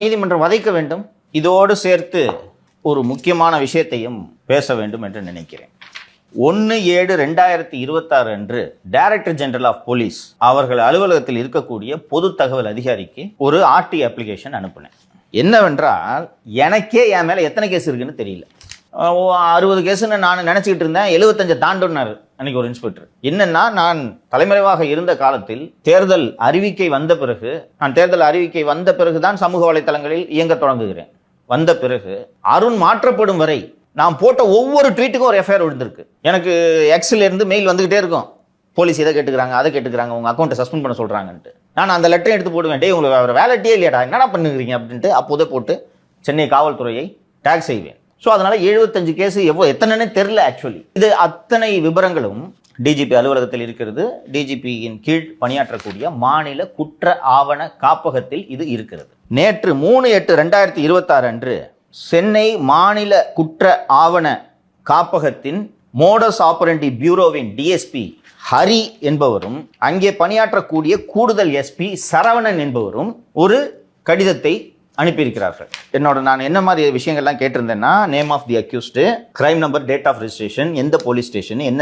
நீதிமன்றம் வதைக்க வேண்டும். இதோடு சேர்த்து ஒரு முக்கியமான விஷயத்தையும் பேச வேண்டும் என்று நினைக்கிறேன். 1/7/2026 அன்று டைரக்டர் ஜெனரல் ஆஃப் போலீஸ் அவர்கள் அலுவலகத்தில் இருக்கக்கூடிய பொது தகவல் அதிகாரிக்கு ஒரு ஆர்டி அப்ளிகேஷன் அனுப்பினேன். என்னவென்றால், எனக்கே என் மேல எத்தனை கேஸ் இருக்குன்னு தெரியல. 60 கேஸ்ன்னு நான் நினைச்சுக்கிட்டு இருந்தேன். 75 தாண்டுனாரு அன்னைக்கு ஒரு இன்ஸ்பெக்டர். என்னன்னா, நான் தலைமறைவாக இருந்த காலத்தில் தேர்தல் அறிவிக்கை வந்த பிறகுதான் சமூக வலைத்தளங்களில் இயங்க தொடங்குகிறேன். வந்த பிறகு அருண் மாற்றப்படும் வரை நான் போட்ட ஒவ்வொரு ட்வீட்டுக்கும் ஒரு எஃப்ஐஆர் விழுந்திருக்கு. எனக்கு எக்ஸ்ல இருந்து மெயில் வந்துகிட்டே இருக்கும். போலீஸ் இதை கேட்டுக்கிறாங்க, அதை கேட்டுக்கிறாங்க, உங்க அக்கௌண்ட்டை சஸ்பெண்ட் பண்ண சொல்றாங்கன்ட்டு. நான் அந்த லெட்டரை எடுத்து போடுவேன். டே, உங்களுக்கு வேற வேலைட்டே இல்லையாடா, என்னடா பண்ணுகிறீங்க அப்படின்ட்டு அப்போதே போட்டு சென்னை காவல்துறையை டேக் செய்வேன். ஸோ அதனால 75 கேஸ் எத்தனைன்னு தெரியல. ஆக்சுவலி இது அத்தனை விவரங்களும் டிஜிபி அலுவலகத்தில் இருக்கிறது. டிஜிபியின் கீழ் பணியாற்றக்கூடிய மாநில குற்ற ஆவண காப்பகத்தில் இது இருக்கிறது. நேற்று 3/8/2026 அன்று சென்னை மாநில குற்ற ஆவண காப்பகத்தின் மோடஸ் ஆபரண்டி பியூரோவின் டிஎஸ்பி ஹரி என்பவரும் அங்கே பணியாற்றக்கூடிய கூடுதல் எஸ்பி சரவணன் என்பவரும் ஒரு கடிதத்தை அனுப்பியிருக்கிறார்கள். நான் என்ன மாதிரி விஷயங்கள்லாம் கேட்டிருந்தேன்னா, name of the accused, crime number, date of registration, எந்த போலீஸ் ஸ்டேஷன், என்ன